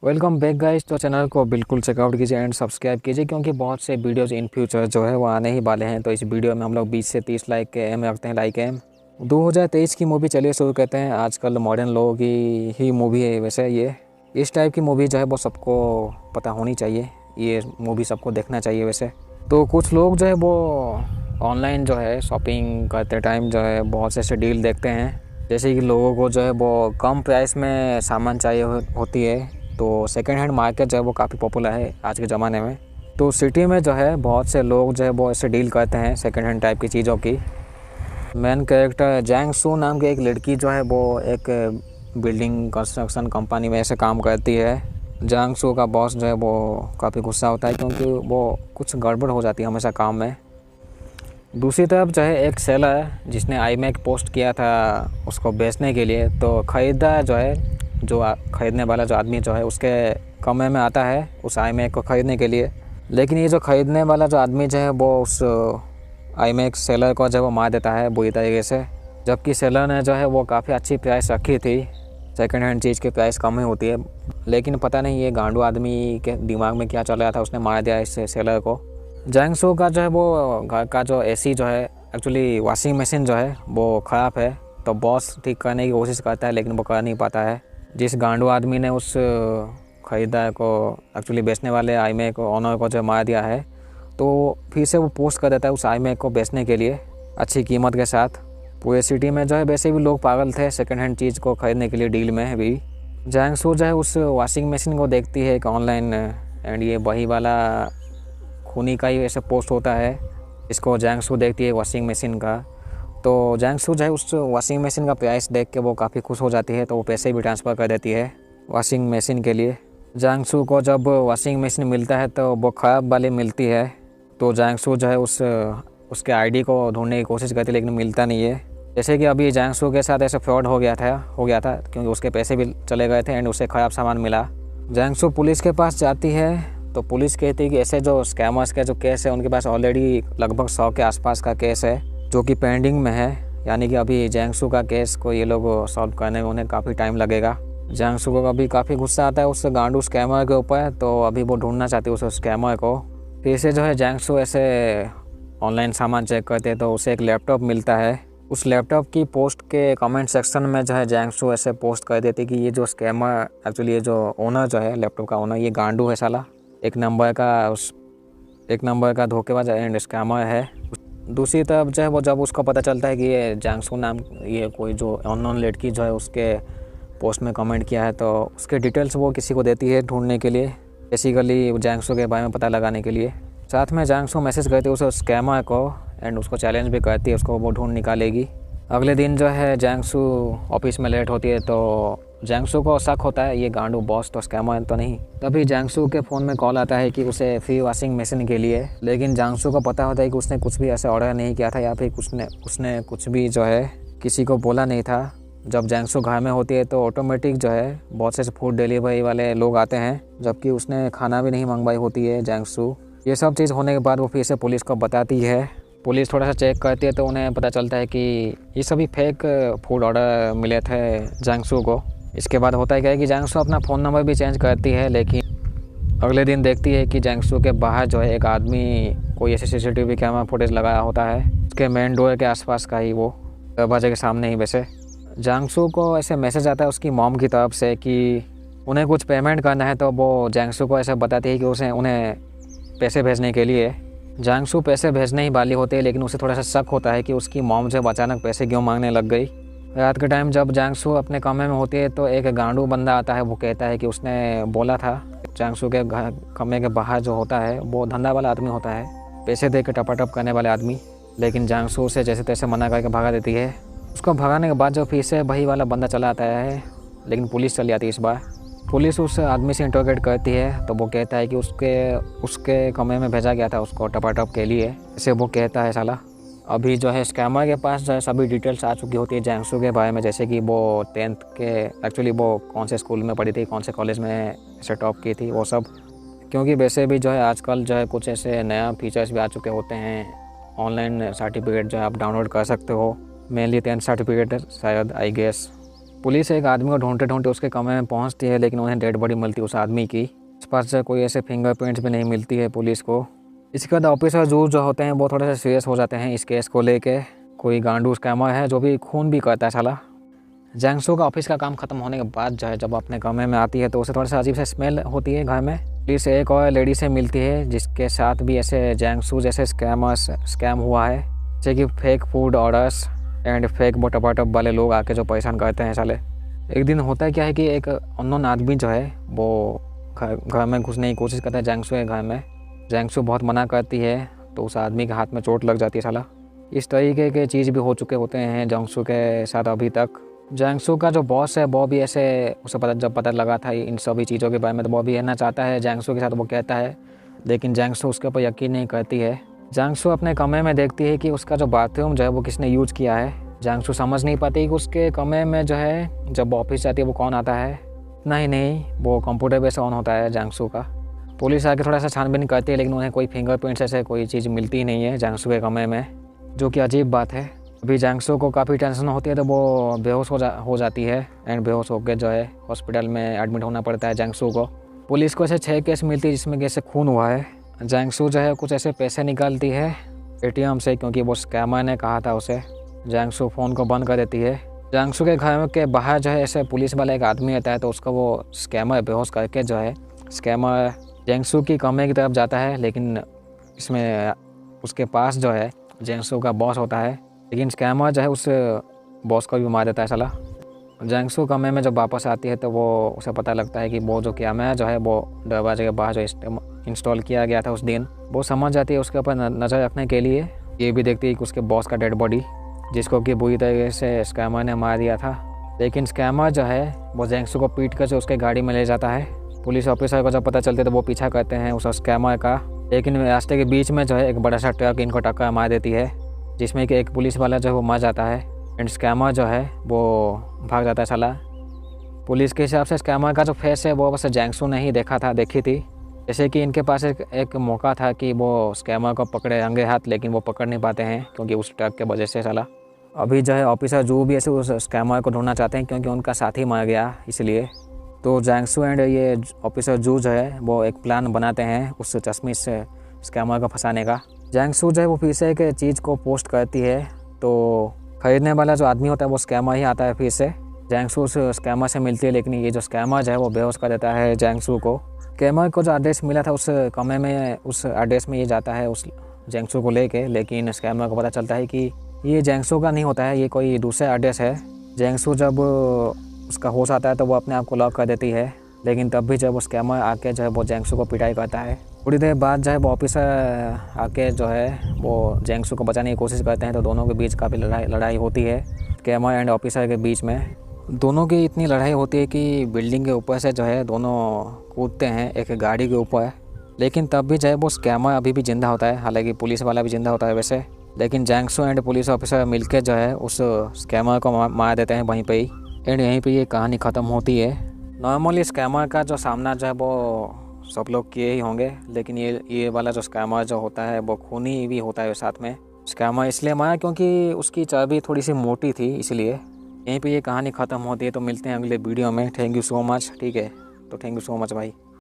Welcome back guys. तो channel को बिल्कुल चेकआउट कीजिए एंड सब्सक्राइब कीजिए क्योंकि बहुत से वीडियोस इन फ्यूचर जो है वो आने ही वाले हैं। तो इस वीडियो में हम लोग 20 से 30 लाइक के एम रखते हैं। लाइक एम 2023 की मूवी चलिए शुरू करते हैं। आजकल मॉडर्न लोगों की ही मूवी है वैसे ये। इस टाइप की मूवी जो है वो सबको पता होनी चाहिए। ये मूवी सबको देखना चाहिए वैसे। तो कुछ लोग जो है वो ऑनलाइन जो है शॉपिंग करते टाइम जो है बहुत से ऐसे डील देखते हैं, जैसे कि लोगों को जो है वो कम प्राइस में सामान चाहिए होती है। तो सेकेंड हैंड मार्केट जो है वो काफ़ी पॉपुलर है आज के ज़माने में। तो सिटी में जो है बहुत से लोग जो है वो ऐसे डील करते हैं सेकेंड हैंड टाइप की चीज़ों की। मेन कैरेक्टर जैंग सू नाम की एक लड़की जो है वो एक बिल्डिंग कंस्ट्रक्शन कंपनी में ऐसे काम करती है। जैंग सू का बॉस जो है वो काफ़ी गुस्सा होता है क्योंकि वो कुछ गड़बड़ हो जाती है हमेशा काम में। दूसरी तरफ जो है एक सेलर जिसने iMac पोस्ट किया था उसको बेचने के लिए, तो ख़रीदार जो है जो ख़रीदने वाला जो आदमी जो है उसके कमरे में आता है उस iMac को ख़रीदने के लिए। लेकिन ये जो ख़रीदने वाला जो आदमी जो है वो उस iMac सेलर को जो वो मार देता है बुरी तरीके से, जबकि सेलर ने जो है वो काफ़ी अच्छी प्राइस रखी थी। सेकेंड हैंड चीज़ की प्राइस कम ही होती है, लेकिन पता नहीं ये गांडू आदमी के दिमाग में क्या चल रहा था, उसने मार दिया इस सेलर को। जैंग सू का जो है वो घर का जो एसी जो है एक्चुअली वॉशिंग मशीन जो है वो ख़राब है। तो बॉस ठीक करने की कोशिश करता है लेकिन वो कर नहीं पाता है। जिस गांडू आदमी ने उस ख़रीदार को एक्चुअली बेचने वाले iMac ओनर को जो मार दिया है, तो फिर से वो पोस्ट कर देता है उस iMac को बेचने के लिए अच्छी कीमत के साथ। पूरे सिटी में जो है वैसे भी लोग पागल थे सेकेंड हैंड चीज़ को ख़रीदने के लिए डील में भी। जैंग सू जो है उस वॉशिंग मशीन को देखती है एक ऑनलाइन, एंड ये वही वाला खूनी का ही ऐसे पोस्ट होता है। इसको जैंग सू देखती है वॉशिंग मशीन का। तो जैंग सू जो है उस वॉशिंग मशीन का प्राइस देख के वो काफ़ी खुश हो जाती है, तो वो पैसे भी ट्रांसफ़र कर देती है वॉशिंग मशीन के लिए। जैंग सू को जब वॉशिंग मशीन मिलता है तो वो ख़राब वाली मिलती है। तो जैंग सू जो है उसके आईडी को ढूंढने की कोशिश करती है लेकिन मिलता नहीं है। जैसे कि अभी जैंग सू के साथ ऐसे फ्रॉड हो गया था क्योंकि उसके पैसे भी चले गए थे एंड उसे ख़राब सामान मिला। जैंग सू पुलिस के पास जाती है तो पुलिस कहती है कि ऐसे जो स्कैमर्स के जो केस है उनके पास ऑलरेडी लगभग 100 के आसपास का केस है जो कि पेंडिंग में है, यानी कि अभी जैंग सू का केस को ये लोग सॉल्व करने में उन्हें काफ़ी टाइम लगेगा। जैंग सू को अभी काफ़ी गुस्सा आता है उस गांडू स्कैमर के ऊपर, तो अभी वो ढूंढना चाहती है उस स्कैमर को। फिर से जो है जैंग सू ऐसे ऑनलाइन सामान चेक करते हैं तो उसे एक लैपटॉप मिलता है। उस लैपटॉप की पोस्ट के कमेंट सेक्शन में जो है जैंग सू ऐसे पोस्ट कर देती कि ये जो स्कैमर एक्चुअली ये जो ओनर जो है लैपटॉप का ओनर ये गांडू है साला, एक नंबर का धोखेबाज एंड स्कैमर है। दूसरी तरफ जो है वो जब उसको पता चलता है कि ये जैंग सू नाम ये कोई जो अननोन लड़की जो है उसके पोस्ट में कमेंट किया है, तो उसके डिटेल्स वो किसी को देती है ढूंढने के लिए, बेसिकली जैंग सू के बारे में पता लगाने के लिए। साथ में जैंग सू मैसेज करती है उस स्कैमर को एंड उसको चैलेंज भी करती है उसको वो ढूंढ निकालेगी। अगले दिन जो है जैंग सू ऑफिस में लेट होती है तो जैंग सू को शक होता है ये गांडू बॉस तो स्कैमर तो नहीं। तभी जैंग सू के फ़ोन में कॉल आता है कि उसे फ्री वॉशिंग मशीन के लिए, लेकिन जैंग सू को पता होता है कि उसने कुछ भी ऐसे ऑर्डर नहीं किया था या फिर उसने कुछ भी जो है किसी को बोला नहीं था। जब जैंग सू घर में होती है तो ऑटोमेटिक जो है बहुत से फूड डिलीवरी वाले लोग आते हैं, जबकि उसने खाना भी नहीं मंगवाई होती है जैंग सू। ये सब चीज़ होने के बाद वो फिर से पुलिस को बताती है। पुलिस थोड़ा सा चेक करती है तो उन्हें पता चलता है कि ये सभी फेक फूड ऑर्डर मिले थे जैंग सू को। इसके बाद होता है क्या है कि जैंग सू अपना फ़ोन नंबर भी चेंज करती है, लेकिन अगले दिन देखती है कि जैंग सू के बाहर जो है एक आदमी कोई ऐसे CCTV कैमरा फुटेज लगाया होता है उसके मेन डोर के आसपास का ही, वो दरवाजे के सामने ही। वैसे जैंग सू को ऐसे मैसेज आता है उसकी मॉम की तरफ से कि उन्हें कुछ पेमेंट करना है, तो वो जैंग सू को ऐसे बताती है कि उन्हें पैसे भेजने के लिए। जैंग सू पैसे भेजने ही वाली होती है लेकिन उसे थोड़ा सा शक होता है कि उसकी मॉम जब अचानक पैसे क्यों मांगने लग गई। रात के टाइम जब जैंग सू अपने कमरे में होती है तो एक गांडू बंदा आता है, वो कहता है कि उसने बोला था जैंग सू के कमरे के बाहर जो होता है वो धंधा वाला आदमी होता है, पैसे दे के टपाटप करने वाले आदमी। लेकिन जैंग सू उसे जैसे तैसे मना करके भगा देती है। उसको भगाने के बाद जो फिर से वही वाला बंदा चला आता है, लेकिन पुलिस चली आती है इस बार। पुलिस उस आदमी से इंटरोगेट करती है तो वो कहता है कि उसके कमरे में भेजा गया था उसको टपाटप के लिए, ऐसे वो कहता है साला। अभी जो है स्कैमर के पास जो है सभी डिटेल्स आ चुकी होती है जैंग सू के बारे में, जैसे कि वो 10th के एक्चुअली वो कौन से स्कूल में पढ़ी थी, कौन से कॉलेज में ऐसे टॉप की थी वो सब। क्योंकि वैसे भी जो है आजकल जो है कुछ ऐसे नया फीचर्स भी आ चुके होते हैं, ऑनलाइन सर्टिफिकेट जो है आप डाउनलोड कर सकते हो, मेनली 10th सर्टिफिकेट शायद आई गेस। पुलिस एक आदमी को ढूंढते ढूंढते उसके कमरे में पहुंचती है, लेकिन उन्हें डेड बॉडी मिलती है उस आदमी की। इस पास से कोई ऐसे फिंगरप्रिंट्स भी नहीं मिलती है पुलिस को। इसके बाद ऑफिसर जो होते हैं वो थोड़े से सीरियस हो जाते हैं इस केस को लेके। कोई गांडू स्कैमर है जो भी खून भी करता है साला। जैंगसू का ऑफिस का काम खत्म होने के बाद जो है जब अपने कमरे में आती है तो उसे थोड़ा सा अजीब सा स्मेल होती है घर में। पुलिस एक और लेडी से मिलती है जिसके साथ भी ऐसे जैंगसू जैसे स्कैम हुआ है, जैसे कि fake food orders and fake मोटोपाटप वाले लोग आके जो परेशान करते हैं साले। एक दिन होता है क्या है कि एक अननोन आदमी जो है वो घर में घुसने की कोशिश करता है जैंगसू के घर में। जैंगसू बहुत मना करती है तो उस आदमी के हाथ में चोट लग जाती है साला। इस तरीके के चीज़ भी हो चुके होते हैं जैंगसू के साथ अभी तक। जैंगसू का जो बॉस है वो भी ऐसे उसे जब पता लगा था इन सभी चीज़ों के बारे में तो वो भी रहना चाहता है जैंगसू के साथ, वो कहता है, लेकिन जैंगसू उसके ऊपर यकीन नहीं करती है। जैंगसू अपने कमरे में देखती है कि उसका जो बाथरूम जो है वो किसने यूज़ किया है। जैंगसू समझ नहीं पाती कि उसके कमरे में जो है जब ऑफिस जाती है वो कौन आता है। नहीं वो कंप्यूटर बेस ऑन होता है जैंगसू का। पुलिस आके थोड़ा सा छानबीन करती है लेकिन उन्हें कोई फिंगरप्रिंट्स ऐसे कोई चीज़ मिलती नहीं है जैंगसू के कमरे में, जो कि अजीब बात है। अभी जैंगसू को काफ़ी टेंशन होती है तो वो बेहोश हो जाती है एंड बेहोश होकर जो है हॉस्पिटल में एडमिट होना पड़ता है जैंगसू को। पुलिस को ऐसे 6 केस मिलती है जिसमें कैसे खून हुआ है। जैंगसू जो है कुछ ऐसे पैसे निकालती है ATM से क्योंकि वो स्कैमर ने कहा था उसे। जैंगसू फ़ोन को बंद कर देती है। जैंगसू के घर के बाहर जो है ऐसे पुलिस वाला एक आदमी आता है तो उसका वो स्कैमर बेहोश करके जो है स्कैमर जैंगसू की कमरे की तरफ जाता है, लेकिन इसमें उसके पास जो है जैंगसू का बॉस होता है, लेकिन स्कैमर जो है उस बॉस को भी मार देता है साला। जैंगसू कमरे में जब वापस आती है तो वो उसे पता लगता है कि वो जो कैमरा जो है वो दरवाजे के बाहर जो इंस्टॉल किया गया था उस दिन, वो समझ जाती है उसके ऊपर नज़र रखने के लिए। ये भी देखती है कि उसके बॉस का डेड बॉडी जिसको कि बुरी तरीके से स्कैमर ने मार दिया था, लेकिन स्कैमर जो है वो जैंगसू को पीट कर जो उसके गाड़ी में ले जाता है। पुलिस ऑफिसर को जब पता चलता है तो वो पीछा करते हैं उस स्कैमर का, लेकिन रास्ते के बीच में जो है एक बड़ा सा ट्रक इनको टक्कर मार देती है जिसमें कि एक पुलिस वाला जो है वो मर जाता है एंड स्कैमर जो है वो भाग जाता है साला। पुलिस के हिसाब से स्कैमर का जो फेस है वो बस जैंगसू ने ही देखी थी, जैसे कि इनके पास एक मौका था कि वो स्कैमर को पकड़े रंगे हाथ, लेकिन वो पकड़ नहीं पाते हैं क्योंकि उस ट्रक के वजह से साला। अभी जो है ऑफिसर जू भी ऐसे उस स्कैमर को ढूंढना चाहते हैं क्योंकि उनका साथी मर गया इसलिए। तो जैंगसू एंड ये ऑफिसर जू जो है वो एक प्लान बनाते हैं उस चश्मे से स्कैमर को फंसाने का। जैंगसू जो है वो फिर से एक चीज़ को पोस्ट करती है तो ख़रीदने वाला जो आदमी होता है वो स्कैमर ही आता है फिर से। जैंगसू उस स्कैमर से मिलती है, लेकिन ये जो स्कैमर जो है वो बेहोश कर देता है जैंगसू को। स्कैमर को जो एड्रेस मिला था उस कमरे में उस एड्रेस में ये जाता है उस जैंगसू को लेके, लेकिन स्कैमर को पता चलता है कि ये जैंगसू का नहीं होता है, ये कोई दूसरा एड्रेस है। जैंगसू जब उसका होश आता है तो वो अपने आप को लॉक कर देती है, लेकिन तब भी जब वो स्कैमर आके जो है वो जैंगसू को पिटाई करता है। थोड़ी देर बाद जो है वो ऑफिसर आके जो है वो जैंगसू को बचाने की कोशिश करते हैं तो दोनों के बीच काफ़ी लड़ाई होती है स्कैमर एंड ऑफिसर के बीच में। दोनों की इतनी लड़ाई होती है कि बिल्डिंग के ऊपर से जो है दोनों कूदते हैं एक गाड़ी के ऊपर, लेकिन तब भी जो है वो स्कैमर अभी भी ज़िंदा होता है, हालांकि पुलिस वाला भी ज़िंदा होता है वैसे, लेकिन जैंगसू एंड पुलिस ऑफिसर मिलकर जो है उस स्कैमर को मार देते हैं वहीं पे ही एंड यहीं पे ये कहानी ख़त्म होती है। नॉर्मली स्कैमर का जो सामना जो है वो सब लोग किए ही होंगे, लेकिन ये वाला जो स्कैमर जो होता है वो खूनी भी होता है साथ में। स्कैमर इसलिए मारा क्योंकि उसकी चाबी थोड़ी सी मोटी थी, इसलिए। यहीं पे ये कहानी ख़त्म होती है। तो मिलते हैं अगले वीडियो में। Thank you so much. ठीक है, तो थैंक यू सो मच भाई।